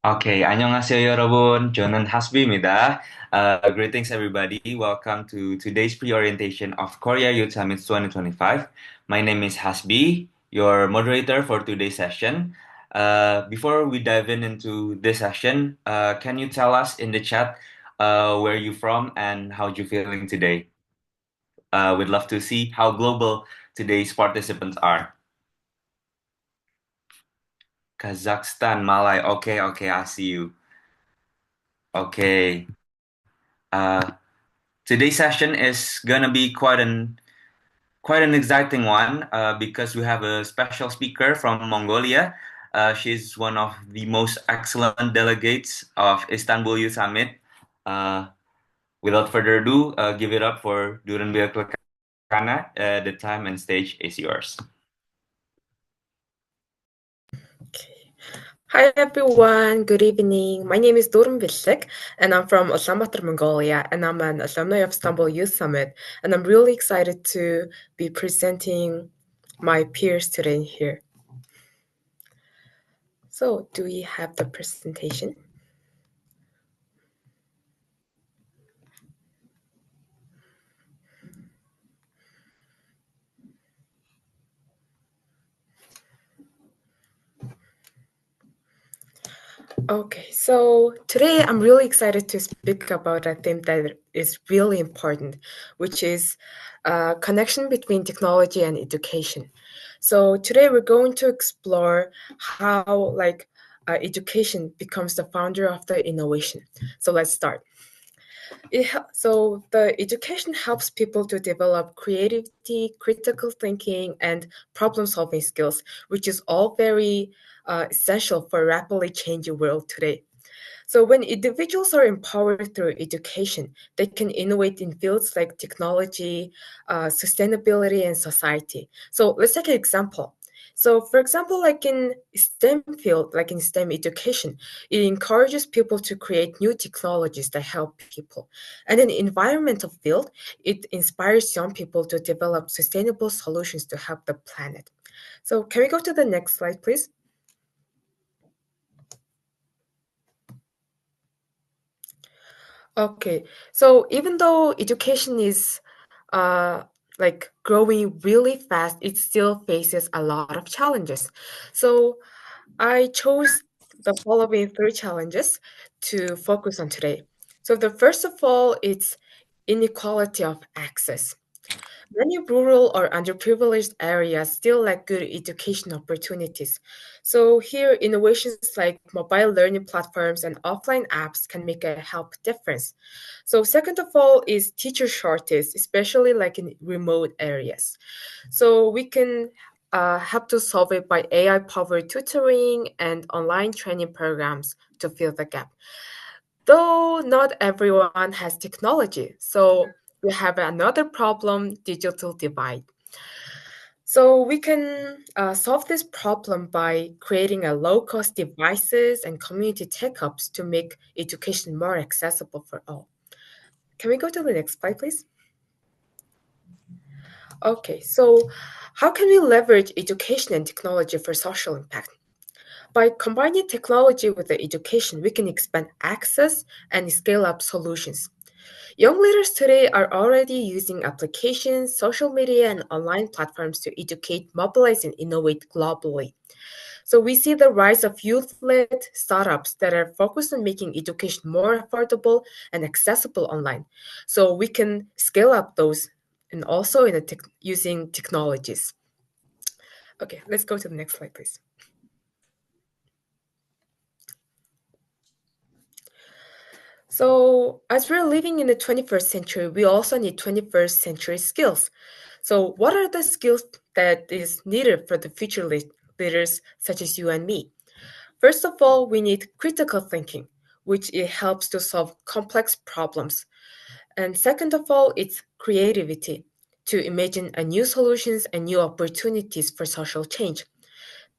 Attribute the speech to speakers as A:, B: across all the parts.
A: Okay, 안녕하세요 여러분. 저는 hasbi입니다. Greetings everybody. Welcome to today's pre-orientation of Korea Youth Summit 2025. My name is Hasbi, your moderator for today's session. Before we dive into this session, can you tell us in the chat where you from and how you feeling today? We'd love to see how global today's participants are. Kazakhstan, Malay. Okay, okay, I see you. Okay. Uh, Today's session is gonna be quite an exciting one because we have a special speaker from Mongolia. She's one of the most excellent delegates of Istanbul Youth Summit. Uh, Without further ado, give it up for Duran Biaklakana. The time and stage is yours.
B: Hi everyone, good evening. My name is Dorun Bishik and I'm from Ulaanbaatar, Mongolia, and I'm an alumni of Istanbul Youth Summit. And I'm really excited to be presenting my peers today here. So, do we have the presentation? Okay, so today I'm really excited to speak about a theme that is really important, which is connection between technology and education. So today we're going to explore how education becomes the founder of the innovation. So let's start. So the education helps people to develop creativity, critical thinking, and problem-solving skills, which is all very essential for a rapidly changing world today. So when individuals are empowered through education, they can innovate in fields like technology, sustainability, and society. So let's take an example. So for example, like in STEM field, like in STEM education, it encourages people to create new technologies that help people. And in environmental field, it inspires young people to develop sustainable solutions to help the planet. So can we go to the next slide, please? Okay, so even though education is growing really fast, it still faces a lot of challenges. So I chose the following three challenges to focus on today. So the first of all, it's inequality of access. Many rural or underprivileged areas still lack good education opportunities. So here, innovations like mobile learning platforms and offline apps can make a help difference. So second of all is teacher shortage, especially like in remote areas. So we can help to solve it by AI-powered tutoring and online training programs to fill the gap. Though not everyone has technology, so we have another problem, digital divide. So we can solve this problem by creating a low-cost devices and community tech hubs to make education more accessible for all. Can we go to the next slide, please? Okay, so how can we leverage education and technology for social impact? By combining technology with the education, we can expand access and scale up solutions. Young leaders today are already using applications, social media, and online platforms to educate, mobilize, and innovate globally. So we see the rise of youth-led startups that are focused on making education more affordable and accessible online. So we can scale up those and also using technologies. Okay, let's go to the next slide, please. So, as we're living in the 21st century, we also need 21st century skills. So, what are the skills that is needed for the future leaders such as you and me? First of all, we need critical thinking, which it helps to solve complex problems. And second of all, it's creativity to imagine a new solutions and new opportunities for social change.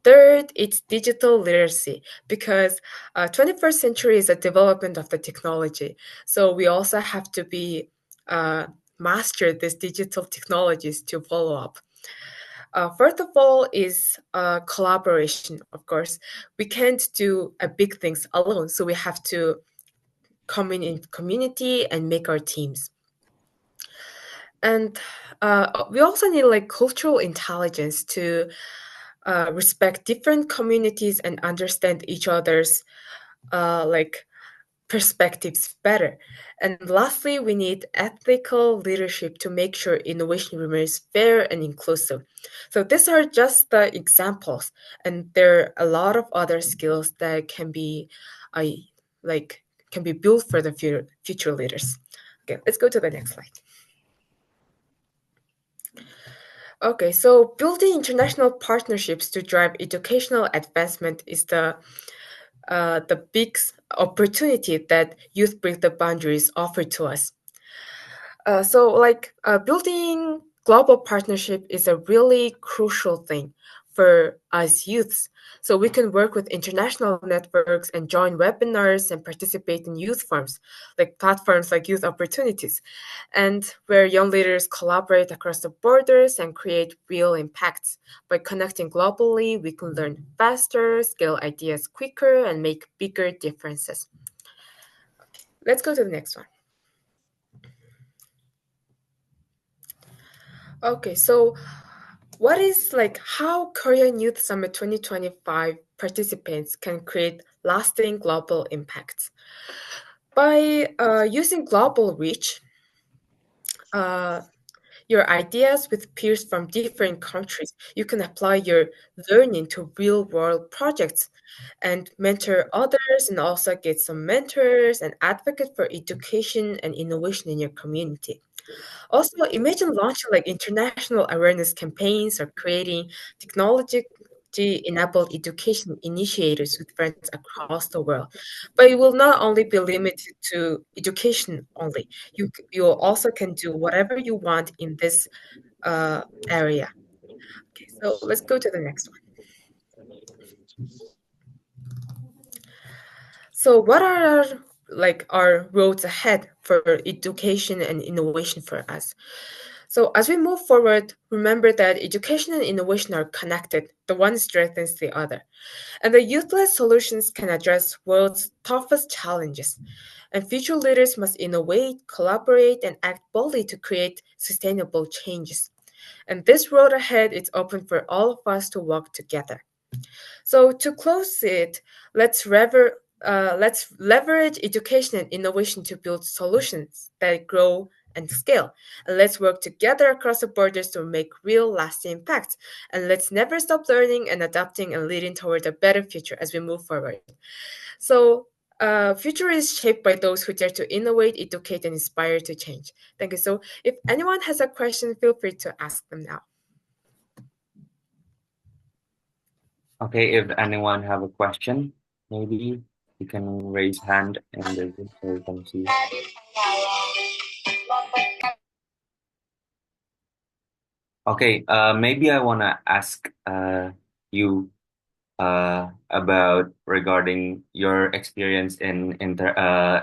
B: Third, it's digital literacy because 21st century is a development of the technology. So we also have to be master these digital technologies to follow up. First of all is collaboration, of course. We can't do big things alone, so we have to come in community and make our teams. And we also need like cultural intelligence to respect different communities and understand each other's like perspectives better. And lastly, we need ethical leadership to make sure innovation remains fair and inclusive. So these are just the examples, and there are a lot of other skills that can be, like can be built for the future leaders. Okay, let's go to the next slide. Okay, so building international partnerships to drive educational advancement is the big opportunity that Youth Break the Boundaries offer to us. Building global partnership is a really crucial thing for us youths. So we can work with international networks and join webinars and participate in youth forums, like platforms like Youth Opportunities, and where young leaders collaborate across the borders and create real impacts. By connecting globally, we can learn faster, scale ideas quicker, and make bigger differences. Let's go to the next one. Okay, so what is like how Korean Youth Summit 2025 participants can create lasting global impacts? By using global reach, uh, your ideas with peers from different countries, you can apply your learning to real world projects and mentor others and also get some mentors and advocate for education and innovation in your community. Also, imagine launching like international awareness campaigns or creating technology-enabled education initiatives with friends across the world. But it will not only be limited to education only. You also can do whatever you want in this area. Okay, so let's go to the next one. So what are like our roads ahead for education and innovation for us? So as we move forward, remember that education and innovation are connected. The one strengthens the other. And the youth-led solutions can address world's toughest challenges. And future leaders must innovate, collaborate, and act boldly to create sustainable changes. And this road ahead is open for all of us to walk together. So to close it, let's leverage education and innovation to build solutions that grow and scale. And let's work together across the borders to make real lasting impacts. And let's never stop learning and adapting and leading toward a better future as we move forward. So future is shaped by those who dare to innovate, educate, and inspire to change. Thank you. So if anyone has a question, feel free to ask them now.
A: Okay, if anyone have a question, maybe you can raise hand in the Zoom so we can see. Okay, maybe I wanna ask you about regarding your experience in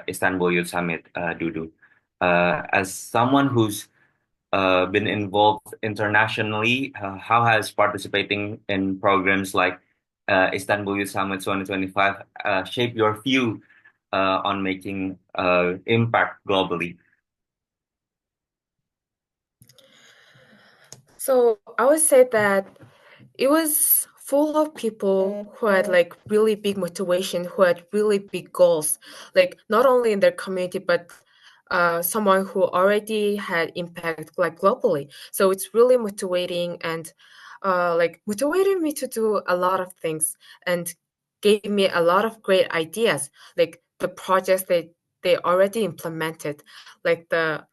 A: Istanbul Youth Summit, Dudu. As someone who's been involved internationally, how has participating in programs like Istanbul Youth Summit 2025 shaped your view on making impact globally?
B: So I would say that it was full of people who had like really big motivation, who had really big goals, like not only in their community, but someone who already had impact like globally. So it's really motivating and like motivated me to do a lot of things and gave me a lot of great ideas, like the projects that they already implemented, like the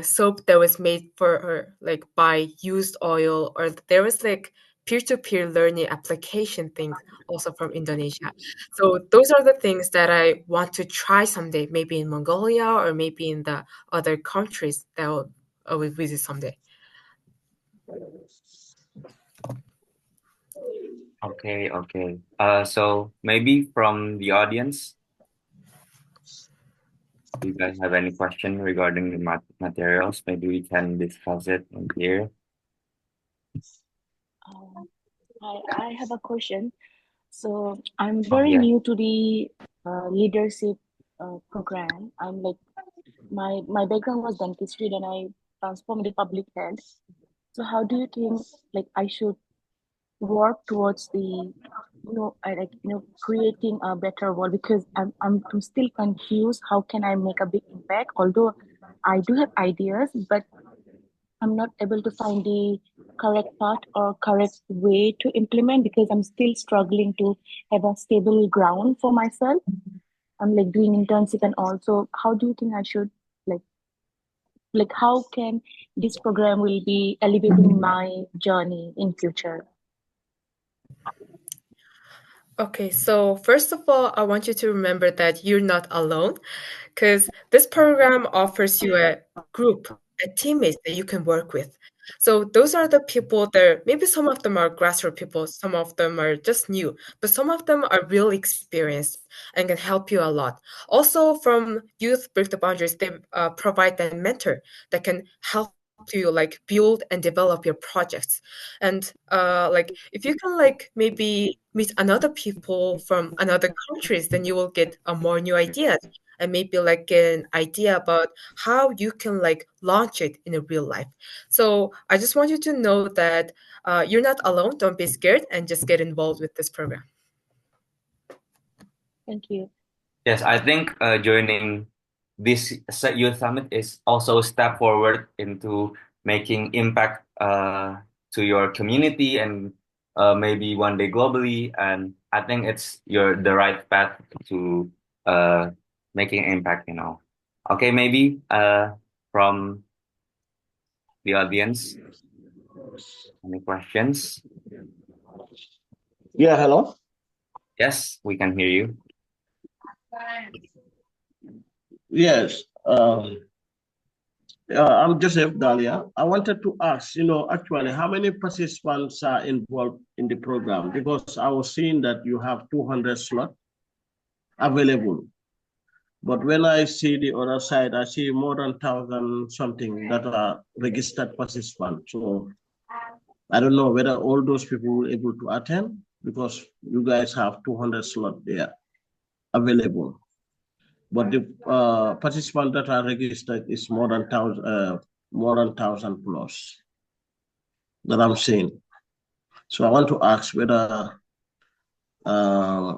B: soap that was made for her like by used oil, or there was like peer-to-peer learning application things also from Indonesia. So those are the things that I want to try someday, maybe in Mongolia or maybe in the other countries that I will visit someday.
A: Okay, okay. So maybe from the audience, do you guys have any question regarding the materials? Maybe we can discuss it in here.
C: Um, I have a question. So I'm
A: Oh
C: very
A: yeah.
C: new to the leadership program. I'm like my background was dentistry, then I transformed to public health. So how do you think like I should work towards the I like creating a better world because I'm still confused. How can I make a big impact? Although I do have ideas, but I'm not able to find the correct path or correct way to implement because I'm still struggling to have a stable ground for myself. I'm like doing internship and also how do you think I should like like how can this program will be elevating my journey in future?
B: Okay, so first of all, I want you to remember that you're not alone because this program offers you a group, a teammates that you can work with. So those are the people that maybe some of them are grassroots people, some of them are just new, but some of them are really experienced and can help you a lot. Also, from Youth Break the Boundaries, they provide a mentor that can help you like build and develop your projects. And like if you can like maybe meet another people from another countries, then you will get more new ideas and maybe like an idea about how you can like launch it in a real life. So I just want you to know that you're not alone. Don't be scared and just get involved with this program.
C: Thank you.
A: Yes, I think joining this youth summit is also a step forward into making impact to your community and maybe one day globally. And I think it's the right path to uh, making impact. Okay, maybe from the audience, any questions?
D: Yeah, hello.
A: Yes, we can hear you.
D: Yes, I'm Joseph Dalia. I wanted to ask, actually, how many participants are involved in the program? Because I was seeing that you have 200 slots available. But when I see the other side, I see more than 1,000 something that are registered participants. So I don't know whether all those people will able to attend because you guys have 200 slots there available. But the participants that are registered is more than 1,000 plus that I'm seeing. So I want to ask whether uh,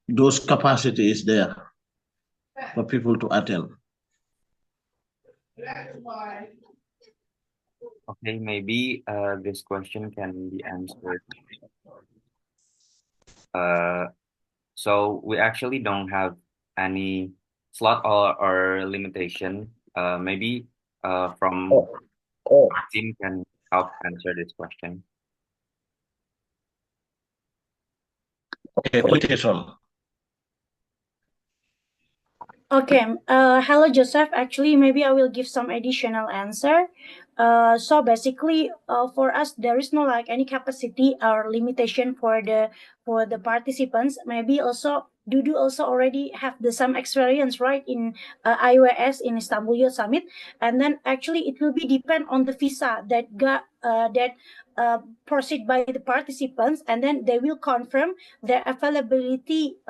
D: those capacity is there for people to attend.
A: Okay, maybe this question can be answered. Uh, So we actually don't have any slot or limitation. Maybe from
D: Oh, oh,
A: our team can help answer this question.
D: okay, limitation.
E: Okay, hello Joseph. Actually, maybe I will give some additional answer. So basically, for us, there is no like any capacity or limitation for the participants. Maybe also Dudu also already have the some experience right in IOS in Istanbul Youth Summit, and then actually it will be depend on the visa that got that proceed by the participants, and then they will confirm their availability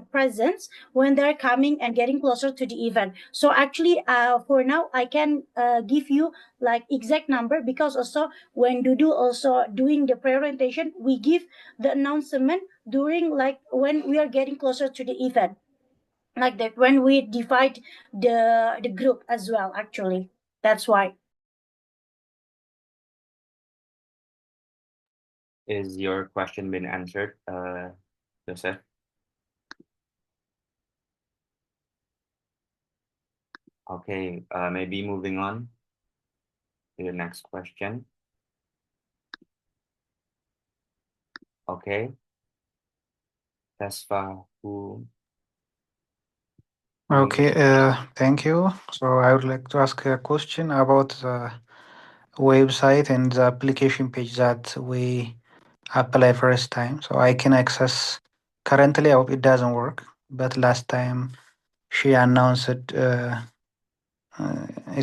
E: presence when they're coming and getting closer to the event. So actually, for now, I can give you like exact number because also when Dudu also doing the pre-orientation, we give the announcement during like when we are getting closer to the event, like that when we divide the group as well. Actually, that's why.
A: Is your question been answered, Joseph? Okay, maybe moving on to the next question. Okay, Tesfa, who
F: Okay, thank you. So I would like to ask a question about the website and the application page that we apply first time. So I can access currently I hope it doesn't work, but last time she announced it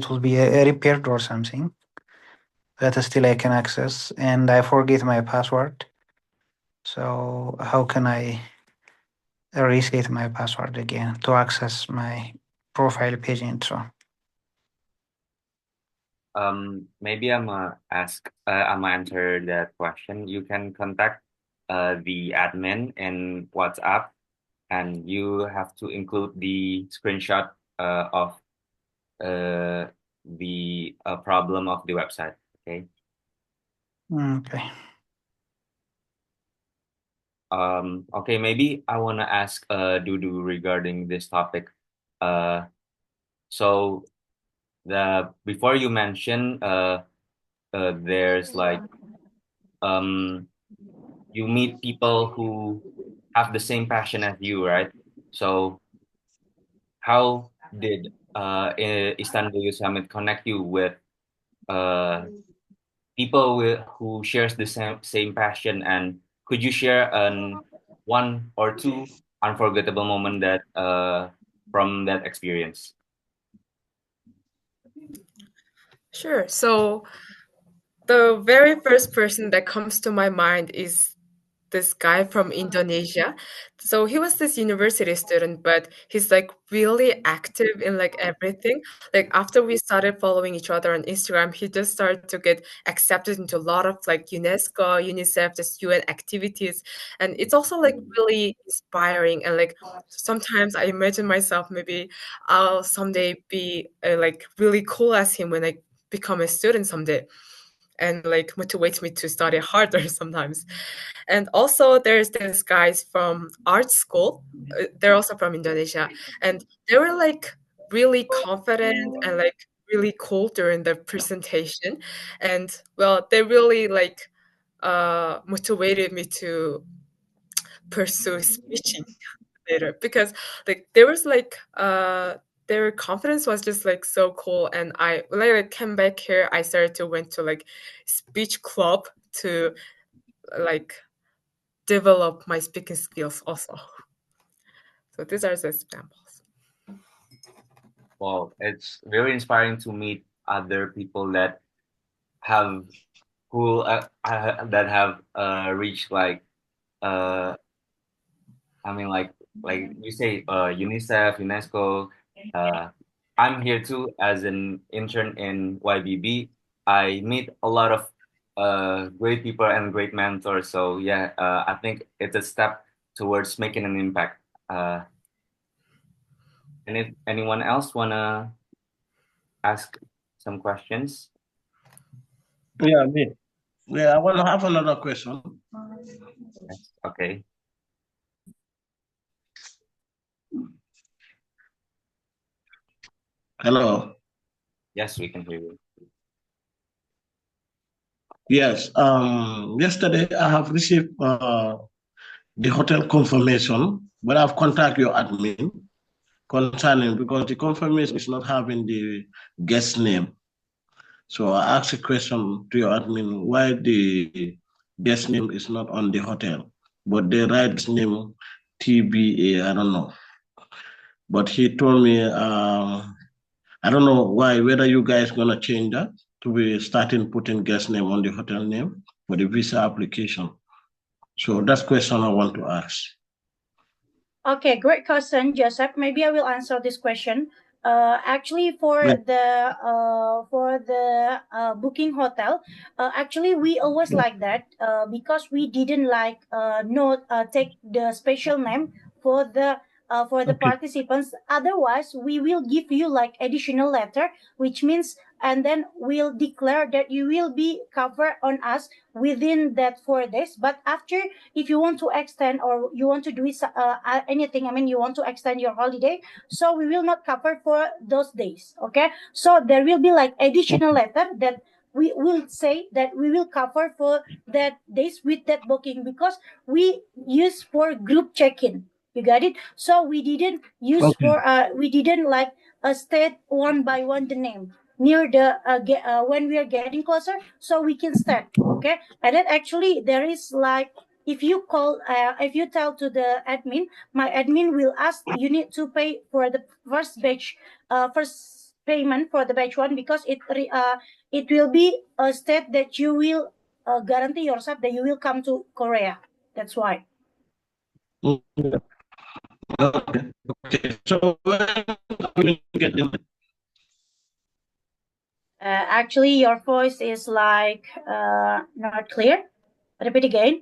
F: will be repaired or something. but still I can access, and I forget my password. So how can I reset my password again to access my profile page intro?
A: Maybe I'm gonna answer that question. You can contact the admin in WhatsApp, and you have to include the screenshot of the problem of the website. Okay.
F: Okay.
A: Okay, maybe I wanna ask Dudu regarding this topic. So the before you mentioned there's like um you meet people who have the same passion as you, right? So how did Istanbul Youth Summit connect you with uh people who shares the same passion, and could you share one or two unforgettable moment that from that experience?
B: Sure. So the very first person that comes to my mind is this guy from Indonesia. So he was this university student, but he's like really active in like everything. Like after we started following each other on Instagram, he just started to get accepted into a lot of like UNESCO, UNICEF, just UN activities. And it's also like really inspiring. And like sometimes I imagine myself maybe I'll someday be like really cool as him when I become a student someday, and like motivates me to study harder sometimes. And also there's this guys from art school. They're also from Indonesia, and they were like really confident and like really cool during the presentation. And well, they really like motivated me to pursue speaking later, because like there was like their confidence was just like so cool. And I, when I like came back here, I started to went to like speech club to like develop my speaking skills also. So these are the examples.
A: Well, it's very inspiring to meet other people that have that have reached like uh I mean like you say UNICEF, UNESCO. Uh, I'm here too as an intern in YBB. I meet a lot of great people and great mentors. So yeah, I think it's a step towards making an impact. And if anyone else wanna ask some questions?
D: Yeah, me. Yeah, I want to have another question.
A: Yes. Okay.
D: Hello.
A: Yes, we can hear you.
D: Yes. Yesterday I have received the hotel confirmation, but I've contacted your admin concerning, because the confirmation is not having the guest name. So I asked a question to your admin why the guest name is not on the hotel, but they write this name TBA. I don't know. But he told me, I don't know why, whether you guys gonna change that to be starting putting guest name on the hotel name for the visa application. So that's question I want to ask.
E: Okay, great question, Joseph. Maybe I will answer this question. Actually,
D: Yeah.
E: for the booking hotel, actually we always like that because we didn't like not take the special name for the
D: Okay.
E: participants. Otherwise, we will give you like additional letter, which means, and then we'll declare that you will be covered on us within that 4 days. But after, if you want to extend or you want to do anything, I mean, you want to extend your holiday, so we will not cover for those days. Okay, so there will be like additional letter that we will say that we will cover for that days with that booking, because we use for group check-in. You got it? So we didn't use
D: Okay.
E: for we didn't like state one by one the name near the when we are getting closer, so we can start. Okay, and then actually there is like, if you call if you tell to the admin, my admin will ask you need to pay for the first batch, first payment for the batch one, because it will be a step that you will guarantee yourself that you will come to Korea. That's why.
D: Okay. Okay. So when are we going to get in?
E: Actually, your voice is like not clear. Repeat again.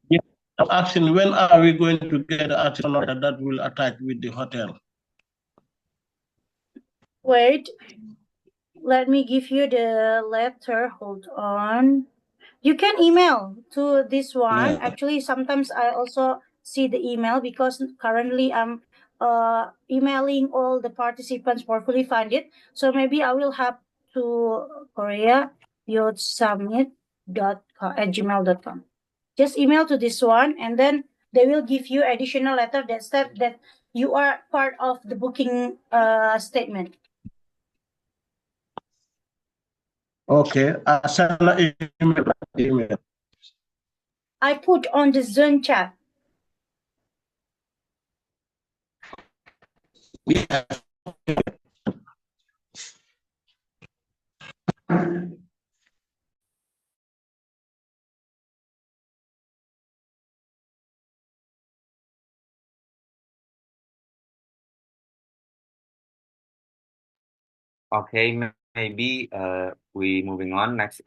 D: Yeah. I'm asking when are we going to get the action order that will attach with the hotel?
E: Wait, let me give you the letter. Hold on. You can email to this one.
D: Yeah.
E: Actually, sometimes I also see the email because currently I'm emailing all the participants for fully funded. So maybe I will have to koreayouthsummit.com@gmail.com. Just email to this one, and then they will give you additional letter that said that you are part of the booking statement.
D: Okay. I send an email.
E: I put on the Zoom chat.
D: Yeah.
A: Okay, maybe we moving on. Next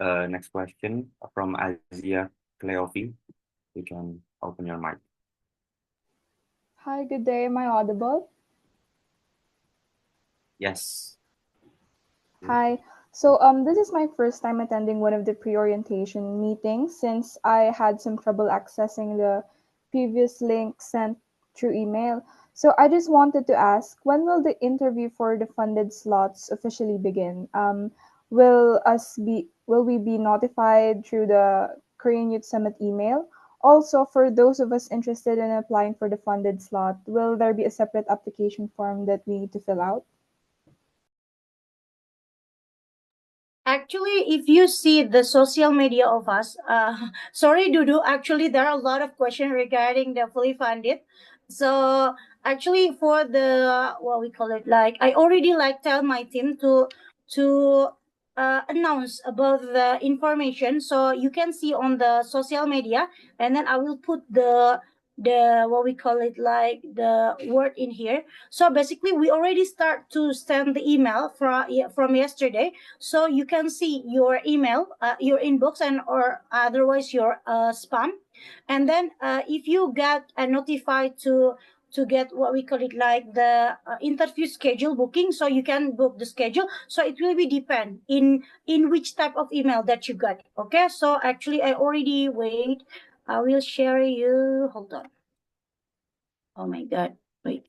A: question from Asia Cleofi. You can open your mic.
G: Hi, good day. Am I audible?
A: Yes.
G: Hi. This is my first time attending one of the pre-orientation meetings since I had some trouble accessing the previous link sent through email. So I just wanted to ask, when will the interview for the funded slots officially begin? Will we be notified through the Korean Youth Summit email? Also, for those of us interested in applying for the funded slot, will there be a separate application form that we need to fill out?
E: Actually, if you see the social media of us, sorry, Dudu. Actually, there are a lot of questions regarding the fully funded. So actually, for the what we call it, like I already like tell my team to announce about the information, so you can see on the social media, and then I will put the what we call it, like the word in here. So basically, we already start to send the email from yesterday, so you can see your email, your inbox, and or otherwise your spam. And then if you get notified to get what we call it, like the interview schedule booking, so you can book the schedule. So it will be depend in which type of email that you got. Okay, so actually I already wait. I will share you. Hold on. Oh my god, wait.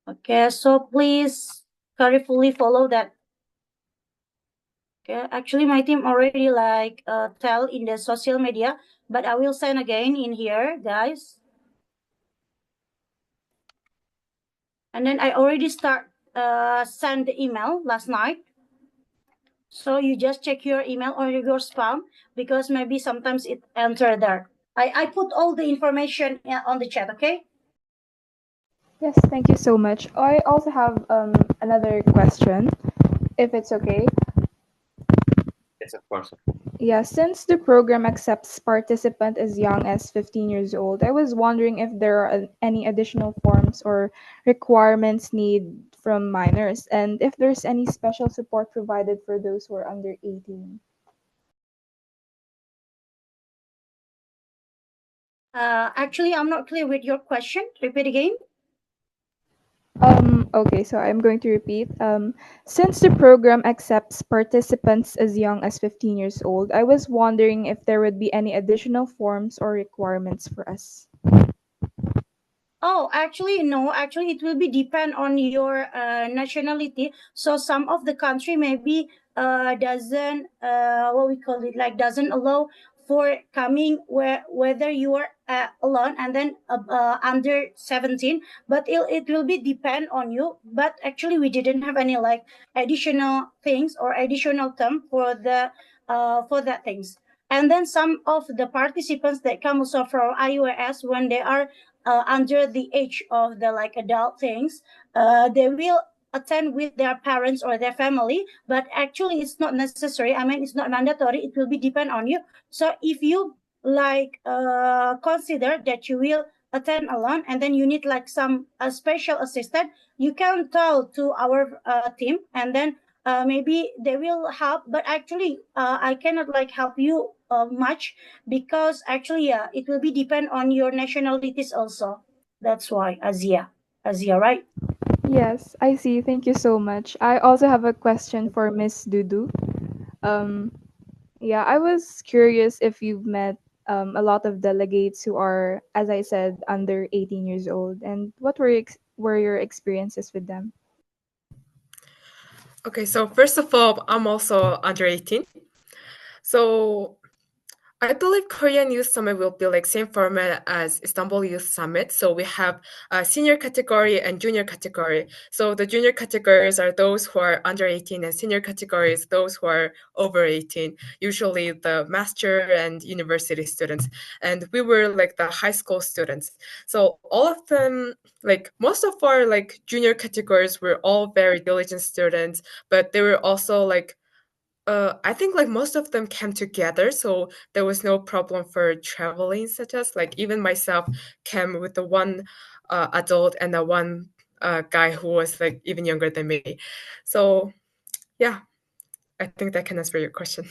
E: Okay, so please carefully follow that. Okay, actually my team already like tell in the social media, but I will send again in here, guys. And then I already start send the email last night. So you just check your email or your spam, because maybe sometimes it enter there. I put all the information on the chat, okay?
G: Yes, thank you so much. I also have another question, if it's okay.
A: Yes, of course.
G: Yeah, since the program accepts participants as young as 15 years old, I was wondering if there are any additional forms or requirements need from minors, and if there's any special support provided for those who are under 18.
E: Actually, I'm not clear with your question. Repeat again.
G: Okay, so I'm going to repeat. Since the program accepts participants as young as 15 years old, I was wondering if there would be any additional forms or requirements for us.
E: Oh, actually, no. Actually, it will be depend on your nationality. So some of the country maybe doesn't what we call it, like doesn't allow for coming whether you are alone and then under 17. But it will be depend on you. But actually, we didn't have any like additional things or additional term for that things. And then some of the participants that come also from IUS, when they are under the age of the like adult things, they will attend with their parents or their family, but actually it's not necessary. I mean, it's not mandatory. It will be depend on you. So if you like consider that you will attend alone and then you need like some special assistant, you can tell to our team, and then maybe they will help. But actually I cannot like help you much, because actually it will be depend on your nationalities also. That's why, Azia, right?
G: Yes, I see. Thank you so much. I also have a question for Miss Dudu. Um, yeah, I was curious if you've met a lot of delegates who are, as I said, under 18 years old, and what were your experiences with them?
B: Okay, so first of all, I'm also under 18. So I believe Korean Youth Summit will be like same format as Istanbul Youth Summit. So we have a senior category and junior category. So the junior categories are those who are under 18, and senior categories those who are over 18, usually the master and university students. And we were like the high school students. So all of them, like most of our like junior categories were all very diligent students, but they were also like I think like most of them came together, so there was no problem for traveling, such as like even myself came with the one adult and the one guy who was like even younger than me. So yeah, I think that can answer your question.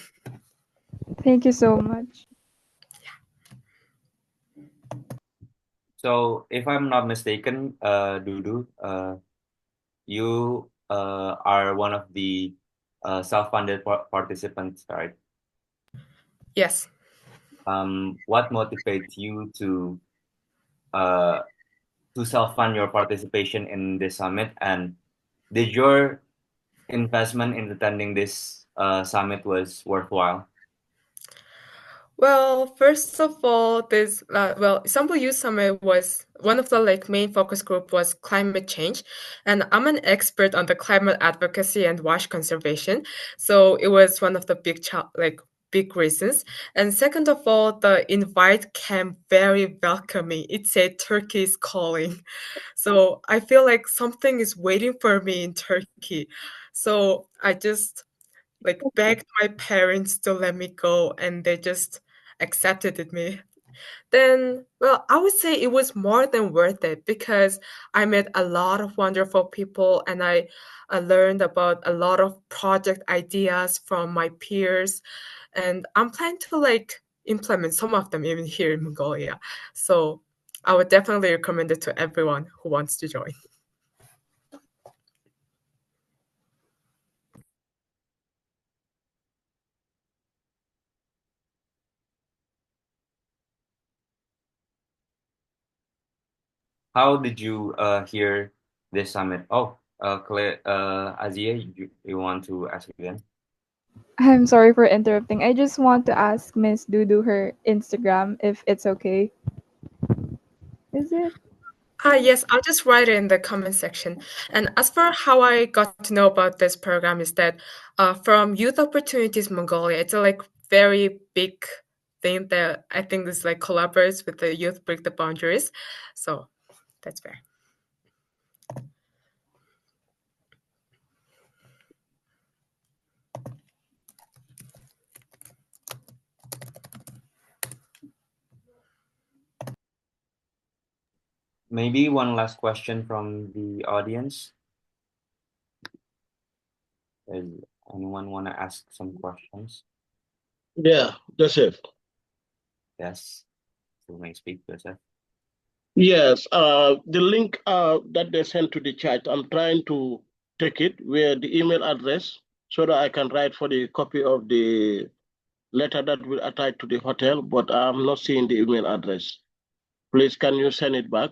G: Thank you so much.
A: So if I'm not mistaken, Dudu, you are one of the self-funded participants, right?
B: Yes.
A: What motivates you uh, to self-fund your participation in this summit, and did your investment in attending this summit was worthwhile?
B: Well, first of all, this Istanbul Youth Summit was one of the like main focus group was climate change, and I'm an expert on the climate advocacy and wash conservation, so it was one of the big reasons. And second of all, the invite came very welcoming. It said Turkey is calling, so I feel like something is waiting for me in Turkey. So I just like begged my parents to let me go, and they just accepted me. Then, well, I would say it was more than worth it because I met a lot of wonderful people, and I learned about a lot of project ideas from my peers, and I'm planning to like implement some of them even here in Mongolia. So I would definitely recommend it to everyone who wants to join.
A: How did you hear this summit? Oh, Claire, Azia, you want to ask again?
G: I'm sorry for interrupting. I just want to ask Miss Dudu her Instagram if it's okay. Is it?
B: Yes, I'll just write it in the comment section. And as for how I got to know about this program is that from Youth Opportunities Mongolia, it's a like very big thing that I think is like collaborates with the Youth Break the Boundaries. So that's fair.
A: Maybe one last question from the audience. Does anyone want to ask some questions?
D: Yeah, Joseph.
A: Yes, you may speak, Joseph.
D: Yes, the link that they sent to the chat, I'm trying to take it where the email address so that I can write for the copy of the letter that will attach to the hotel, but I'm not seeing the email address. Please, can you send it back?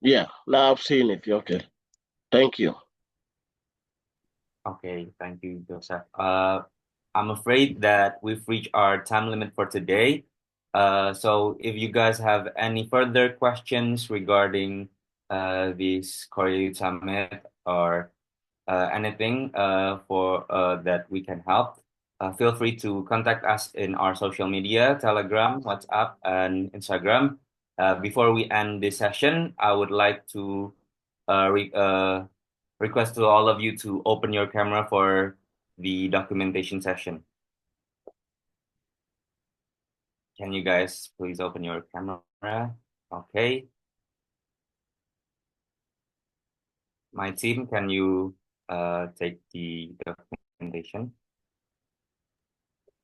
D: Yeah, now I've seen it. Okay, thank you.
A: Okay, thank you, Joseph. I'm afraid that we've reached our time limit for today. So if you guys have any further questions regarding this Korea Youth Summit or anything for that we can help, feel free to contact us in our social media, Telegram, WhatsApp, and Instagram. Before we end this session, I would like to request to all of you to open your camera for the documentation session. Can you guys please open your camera? Okay. My team, can you take the documentation?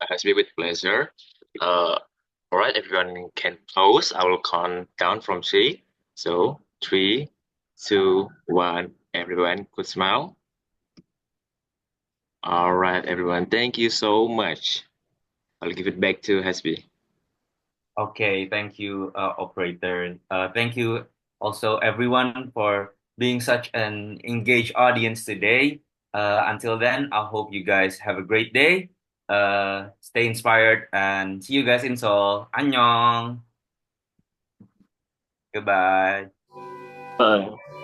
H: Has been with pleasure. All right, everyone can pose. I will count down from three. So 3, 2, 1. Everyone could smile. All right, everyone. Thank you so much. I'll give it back to Hasbi.
A: Okay, thank you, operator. Thank you also everyone for being such an engaged audience today. Until then, I hope you guys have a great day. Stay inspired and see you guys in Seoul. Annyeong. Goodbye.
H: Bye.